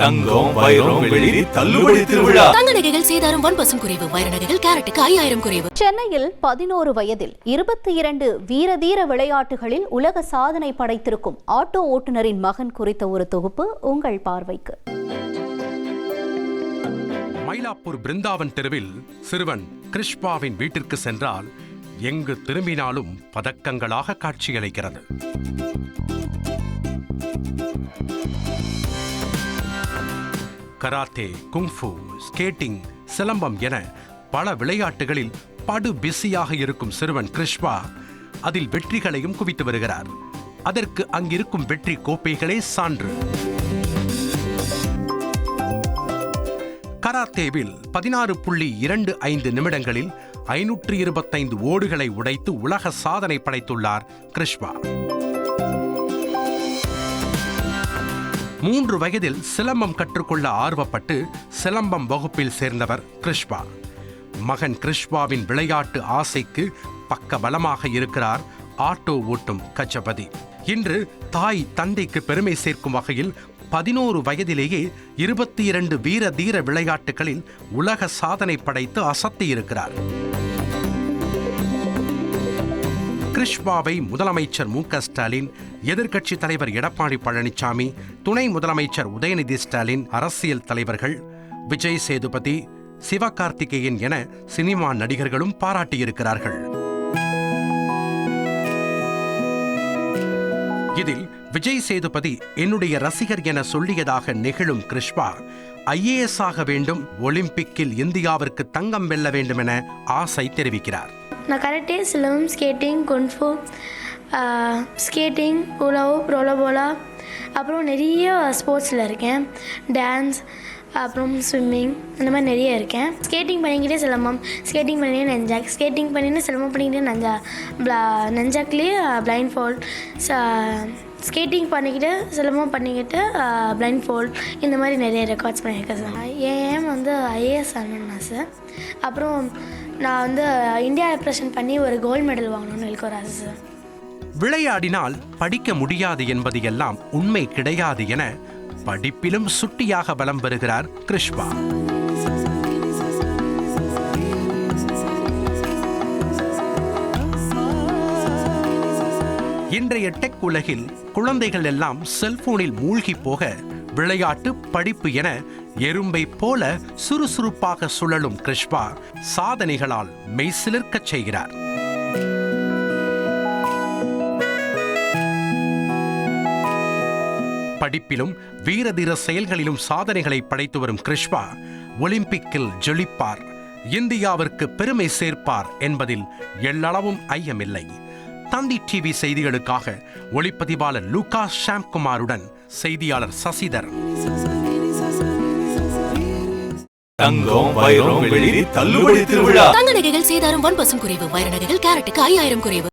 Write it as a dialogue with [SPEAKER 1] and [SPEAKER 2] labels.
[SPEAKER 1] தங்கம் வைரம் வெள்ளி தள்ளுபடி திருவிழா.
[SPEAKER 2] தங்க நகைகள் சேதாரம் 1% குறைவு. வைர நகைகள் கேரட்டுக்கு 5000 குறைவு.
[SPEAKER 3] சென்னையில் 11 வயதில் 22 வீரதீர விளையாட்டுகளில் உலக சாதனை படைத்திருக்கும் ஆட்டோ ஓட்டுநரின் மகன் குறித்த ஒரு தொகுப்பு உங்கள் பார்வைக்கு.
[SPEAKER 4] மயிலாப்பூர் பிருந்தாவன் தெருவில் சிறுவன் கிருஷ்பாவின் வீட்டிற்கு சென்றால் எங்கு திரும்பினாலும் பதக்கங்களாக காட்சியளிக்கிறது. கராத்தே, குங்ஃபு, ஸ்கேட்டிங், சிலம்பம் என பல விளையாட்டுகளில் படு பிஸியாக இருக்கும் சிறுவன் கிருஷ்பா அதில் வெற்றிகளையும் குவித்து வருகிறார். அதற்கு அங்கிருக்கும் வெற்றி கோப்பைகளே சான்று. கராத்தேவில் 16.25 நிமிடங்களில் 525 ஓடுகளை உடைத்து உலக சாதனை படைத்துள்ளார் கிருஷ்பா. 3 வயதில் சிலம்பம் கற்றுக்கொள்ள ஆர்வப்பட்டு சிலம்பம் வகுப்பில் சேர்ந்தவர் கிருஷ்பா. மகன் கிருஷ்பாவின் விளையாட்டு ஆசைக்கு பக்க பலமாக இருக்கிறார் ஆட்டோ ஓட்டும் கஜபதி. இன்று தாய் தந்தைக்கு பெருமை சேர்க்கும் வகையில் 11 வயதிலேயே 22 வீர தீர விளையாட்டுகளில் உலக சாதனை படைத்து அசத்தியிருக்கிறார். கிருஷ்பாவை முதலமைச்சர் மு.க. ஸ்டாலின், எதிர்க்கட்சி தலைவர் எடப்பாடி பழனிசாமி, துணை முதலமைச்சர் உதயநிதி ஸ்டாலின், அரசியல் தலைவர்கள் விஜய் சேதுபதி, சிவகார்த்திகேயன் என சினிமா நடிகர்களும் பாராட்டியிருக்கிறார்கள். இதில் விஜய் சேதுபதி என்னுடைய ரசிகர் என சொல்லியதாக நெகிழும் கிருஷ்பா, IAS ஆக வேண்டும், ஒலிம்பிக்கில் இந்தியாவிற்கு தங்கம் வெல்ல வேண்டும் என ஆசை தெரிவிக்கிறார்.
[SPEAKER 5] நான் karate, silambam, skating, kung fu, skating, hula hoop, ரோலோபோலா, அப்புறம் நிறைய ஸ்போர்ட்ஸில் இருக்கேன். டான்ஸ், அப்புறம் ஸ்விம்மிங், அந்த மாதிரி நிறைய இருக்கேன். ஸ்கேட்டிங் பண்ணிக்கிட்டே சிலம்பம், ஸ்கேட்டிங் பண்ணிக்கிட்டே நெஞ்சாக், ஸ்கேட்டிங் பண்ணிட்டு சிலம்பம் பண்ணிக்கிட்டே நெஞ்சாக்லேயே பிளைண்ட் ஃபோல்ட், ஸ்கேட்டிங் பண்ணிக்கிட்டு சிலம்பம் பண்ணிக்கிட்டு பிளைண்ட் ஃபோல்ட், இந்த மாதிரி நிறைய ரெக்கார்ட்ஸ் பண்ணியிருக்கேன் சார். ஏன் வந்து IAS ஆகணும்னு ஆசை. அப்புறம் நான் வந்து இந்தியா ரெப்ரசன்ட் பண்ணி ஒரு கோல்டு மெடல் வாங்கணும்னு எனக்கு ஒரு ஆசை சார்.
[SPEAKER 4] விளையாடினால் படிக்க முடியாது என்பது எல்லாம் உண்மை கிடையாது என படிப்பிலும் சுட்டியாக பலம் பெறுகிறார் கிருஷ்பா. இன்றைய டெக் உலகில் குழந்தைகள் எல்லாம் செல்போனில் மூழ்கி போக விளையாட்டு, படிப்பு என எறும்பை போல சுறுசுறுப்பாக சுழலும் கிருஷ்பா சாதனைகளால் மெய்சிலிர்க்கச் செய்கிறார். படிப்பிலும் வீரதீர செயல்களிலும் சாதனைகளை படைத்து வரும் கிருஷ்பா ஒலிம்பிக்கில் ஜொலிப்பார், இந்தியாவிற்கு பெருமை சேர்ப்பார் என்பதில் எள்ளளவும் ஐயமில்லை. தந்தி டிவி செய்திகளுக்காக ஒளிப்பதிவாளர் லூகாஸ் ஷாம்குமாருடன் செய்தியாளர் சசிதர்.
[SPEAKER 1] தங்கம் வைரம் வெள்ளி தள்ளுபடி திருவிழா.
[SPEAKER 2] தங்க நகைகள் சேதாரம் 1% குறைவு. வைர நகைகள் கேரட்டுக்கு 5000 குறைவு.